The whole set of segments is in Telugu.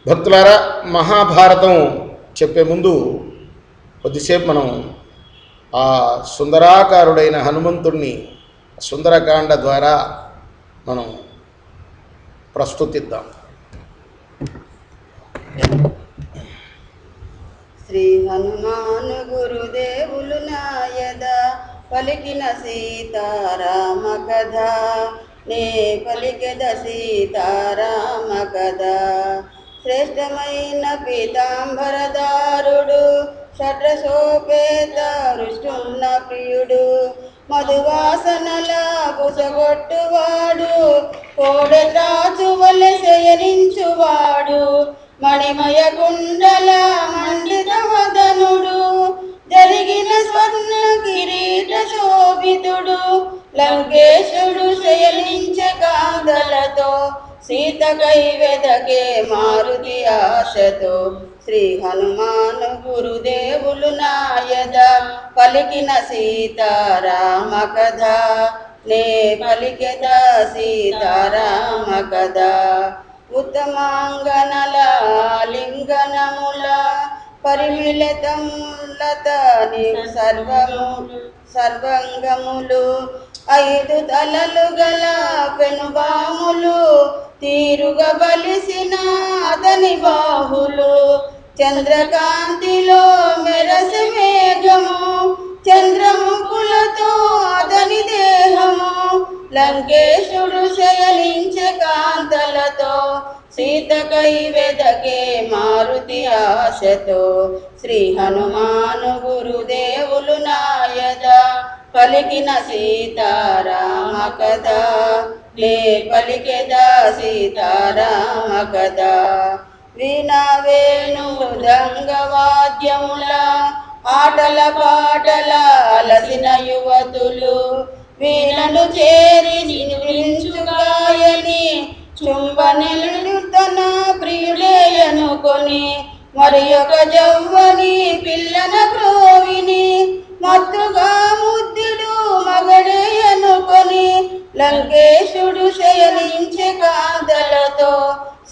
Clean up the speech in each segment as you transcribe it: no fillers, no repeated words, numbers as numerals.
భక్తులారా, మహాభారతం చెప్పే ముందు కొద్దిసేపు మనం ఆ సుందరాకారుడైన హనుమంతుడిని సుందరకాండ ద్వారా మనం ప్రస్తుతిద్దాం. శ్రీ హనుమాను గురుదేవులు నాయద పలికిన సీతారామ కథ, నే పలికెద సీతారామ కథ. శ్రేష్టమైన పీతాంబరదారుడు, షడ్రసోపేత వృష్టున్న ప్రియుడు, మధువాసనల బుసగొట్టువాడు, కోడె త్రాచువలె శయనించువాడు, మణిమయ కుండల మండిత వదనుడు, జరిగిన స్వర్ణ కిరీట శోభితుడు, లంకేశుడు శయనించే కాంతలతో, సీతకై వెదకే మారుతి ఆశతో. శ్రీ హనుమాను గురుదేవులు నాయద పలికిన సీతారామ కథ, నే పలికెద సీతారామ కథ. ఉత్తమాంగనల లింగనముల పరిమిళతములతని సర్వంగములు, ఐదు తలలు గల పెనుబాములు, తీరుగా బలిసిన అతని బాహులు, చంద్రకాంతిలో మెరసి మేఘము, చంద్రముఖులతో అతని దేహము, లంకేశుడు శయనించే కాంతలతో, సీతకై వెదకే మారుతి ఆశతో. శ్రీ హనుమాను గురుదేవులు నాయద పలికిన సీతారామ కథ, నే పలికెద సీతారామ కథ. వీణా వేణు మృదంగవాద్యముల ఆటల పాటల అలసిన యువతులు, వీణను చేరి నివించుగాయని చుంబనెలు తన ప్రియులే అనుకొని, మరి ఒక జవ్వని పిల్లన ప్రోవిని, మత్తుగా ముద్దుడు మగడే అనుకొని, లంకేశుడు శయనించే కాంతలతో,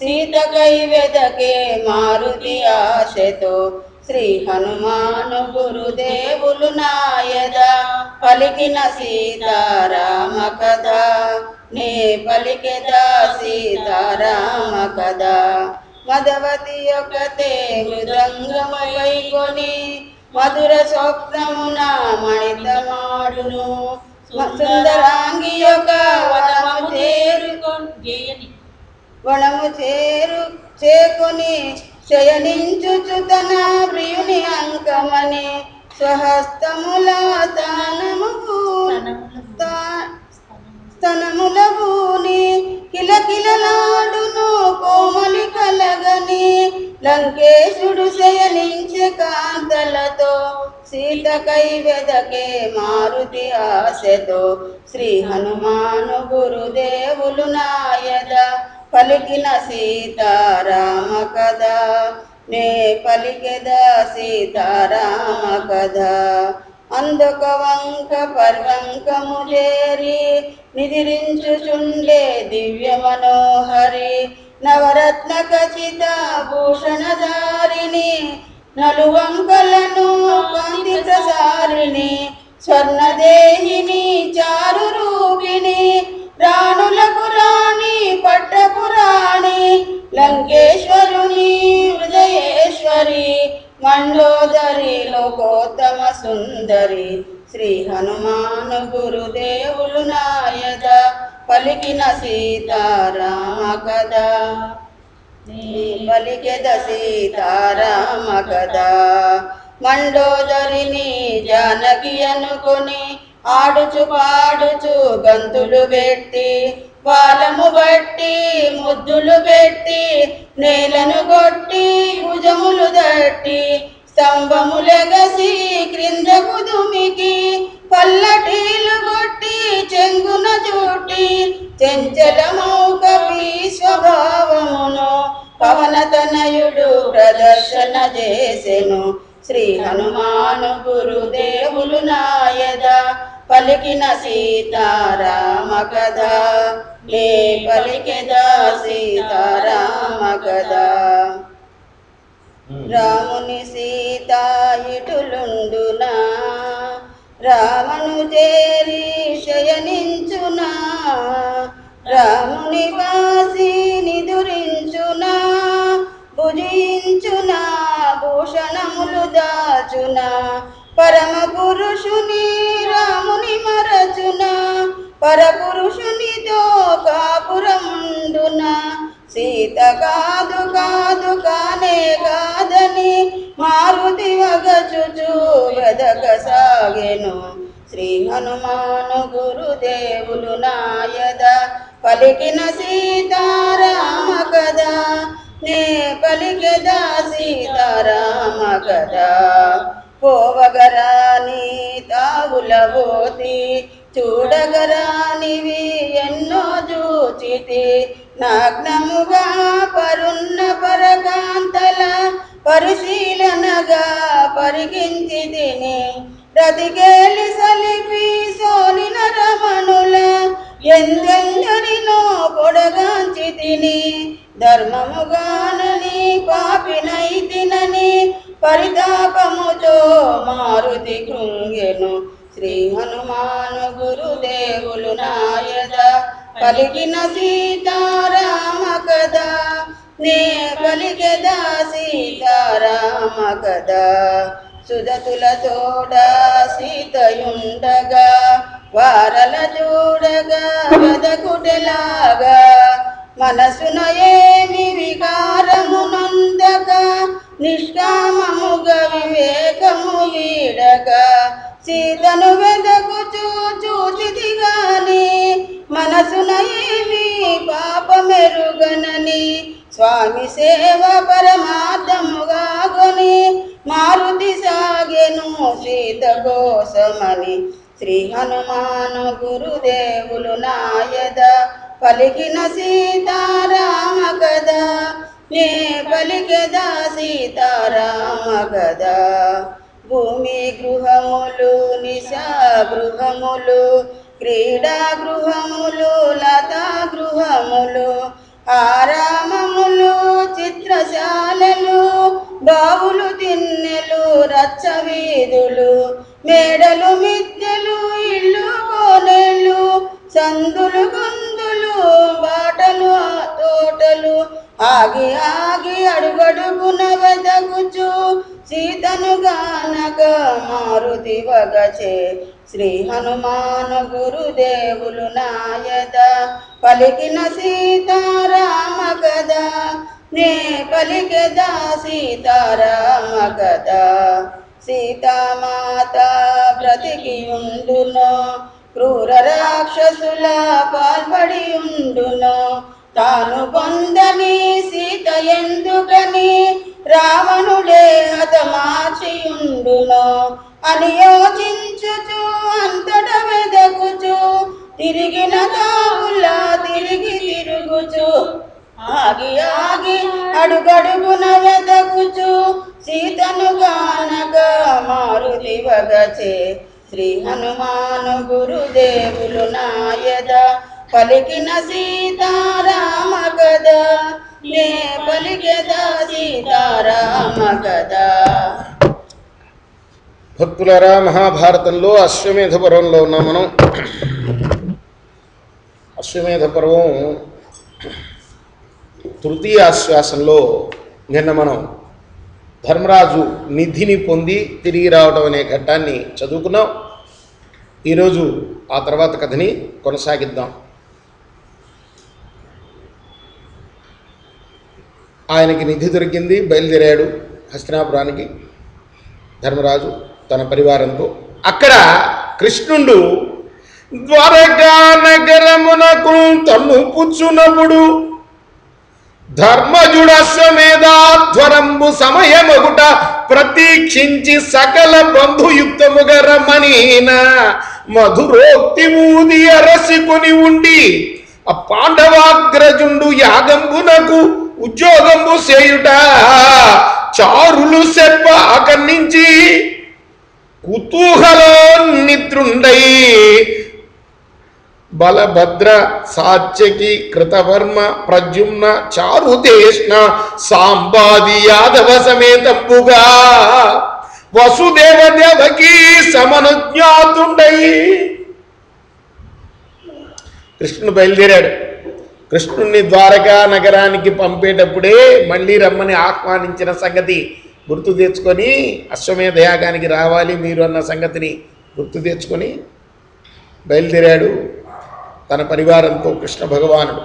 సీతకై వెదకే మారుతి ఆశతో. శ్రీ హనుమాను గురుదేవులు నాయద పలికిన సీతారామ కథ, నే పలికెద సీతారామ కథ. మదవతి ఒకతే మృదంగమై కొని, మధుర స్వప్నమున మణితమాడును, సుందరాంగి యొక్క వనము చేకొని, శయనించుచు తన ప్రియుని అంకమని, స్వహస్తముల స్తనముల భూని, కిలకిలలాడును కోమలి కలగని, లంకేశుడు శయనించే కాంతలతో, సీతకై వెదకే మారుతి ఆశతో. శ్రీ హనుమాను గురుదేవులు నాయద పలికిన సీతారామ కథ, నే పలికెద సీతారామ కథ. అందొక వంక పర్వంకము చేరి నిదిరించుచుండే దివ్య మనోహరి, నవరత్న ఖచిత భూషణధారిణి, నలువంకలను కాంతి ప్రసారిణి, స్వర్ణదేహిని చారు రూపిణి, రాణులకు రాణి పట్టపురాణి, లంకేశ్వరుని హృదయేశ్వరి, మండోదరి లోకోత్తమ సుందరి. శ్రీ హనుమాను గురుదేవులు నాయద పలికిన సీతారామ కథ, నే పలికెద సీతారామ కథ. మండోదరిని జానకి అనుకొని, ఆడుచు పాడుచు గంతులు పెట్టి, బాలము బట్టి ముద్దులు పెట్టి, నేలను కొట్టి భుజములు దట్టి, స్తంభములెగసి క్రిందకు దుమికి, పల్లటీలు కొట్టి చెంగున చుట్టి, చెంచలమౌకపి స్వభావమును పవనతనయుడు ప్రదర్శన చేసెను. శ్రీ హనుమాను గురుదేవులు నాయద పలికిన సీతారామ కథ, నే పలికెద సీతారామ కథ. రాముని సీత ఇటులుండునా రావణు చేరి శయనించునా రాముని వాసి నిదురించునా భుజించునా భూషణములు దాచునా పరమ పురుషుని రాముని మరచునా పరపురుషునితో కాపురముండునా సీత కాదు కాదు కానే కాదని మారుతి వగచుచు వెదక సాగెను శ్రీ హనుమాను గురుదేవులు నాయద పలికిన సీతారామ కదా నే పలికెదా సీతారామ కదా పోవగరాని తావులబోతి చూడగరానివి ఎన్నో చూచితి నగ్నముగా పరున్న పరకాంతల పరిశీలనగా పరికించి తిని రతికేలి సలిపి సోలిన రమణుల ఎందెందరినో పొడగాంచి తిని ధర్మముగానని పాపినైతినని పరితాపముతో మారుతి కృంగెను శ్రీ హనుమాను గురుదేవులు నాయద పలికిన సీతారామ కదా నే పలికెదా సీతారామ కదా సుదతుల తోడ సీతయుండగా వారల చూడగా వెదకుటెలాగా మనసున ఏమి వికారము నొందక నిష్కామముగా వివేకము వీడక సీతను వెదకుచూ చూచితి గాని మనసున ఏమి పాపమెరుగనని స్వామి సేవ పరమార్థముగా కొని మారుతి సాగెను సీత కోసమని శ్రీ హనుమాను గురుదేవులు నాయద పలికిన సీతారామ కదా నే పలికెదా సీతారామ కదా భూమి గృహములు నిశా గృహములు క్రీడా గృహములు లతా గృహములు ఆరామములు చిత్రశాలలు బావులు తిన్నెలు రచ్చ వీధులు మేడలు మిద్దెలు ఇల్లు కోనెలు సందులు గొందులు బాటలు తోటలు ఆగి ఆగి అడుగడుగున వెదగుచు సీతను గానక మారుతి వగచే శ్రీ హనుమాను గురుదేవులు నాయద పలికిన సీతారామ కదా నే పలికెదా సీతారామ కదా సీతామాత బ్రతికి ఉండును క్రూర రాక్షసుల పాల్పడి ఉండును తాను పొందని సీత ఎందుకని రావణుడే హతమార్చియుండును అని యోచించుచు అంతట వెదకుచు తిరిగిన తావులా తిరిగి తిరుగుచు ఆగి ఆగి అడుగడుగున వెదకుచు సీతను గానక మారుతి వగచే శ్రీ హనుమాను గురుదేవులు నాయద పలికిన సీతారామ కదా నే పలికెదా సీతారామ కదా భక్తులారా, మహాభారతంలో అశ్వమేధ పర్వంలో ఉన్నాం మనం. అశ్వమేధ పర్వం తృతీయ ఆశ్వాసంలో నిన్న మనం ధర్మరాజు నిధిని పొంది తిరిగి రావడం అనే ఘట్టాన్ని చదువుకున్నాం. ఈరోజు ఆ తర్వాత కథని కొనసాగిద్దాం. ఆయనకి నిధి దొరికింది, బయలుదేరాడు హస్తినాపురానికి ధర్మరాజు తన పరివారంతో. అక్కడ కృష్ణుడు ద్వారకా నగరమునకు తన్ను పుచ్చునప్పుడు ధర్మజుడశ్వమేధాధ్వరంబు సమయమగుట ప్రతీక్షించి సకల బంధుయుక్తముగా రమణీన మధురోక్తి ఊది అరసికొని ఉండి ఆ పాండవాగ్రజుండు యాగంబునకు ఉద్యోగంబు చేయుట చారులు చెప్ప అకర్నించి కుతూహలో నిద్రుండై బలభద్ర సాత్యకి కృతవర్మ ప్రద్యుమ్న చారుదేష్ణ సాంబాది యాదవ సమేతంబుగా వసుదేవ దేవకి సమనుజ్ఞాతుండై కృష్ణుడు బయలుదేరాడు. కృష్ణుణ్ణి ద్వారకా నగరానికి పంపేటప్పుడే మళ్ళీ రమ్మని ఆహ్వానించిన సంగతి గుర్తు తెచ్చుకొని అశ్వమేధ యాగానికి రావాలి మీరు అన్న సంగతిని గుర్తు తెచ్చుకొని బయలుదేరాడు తన పరివారంతో కృష్ణ భగవానుడు.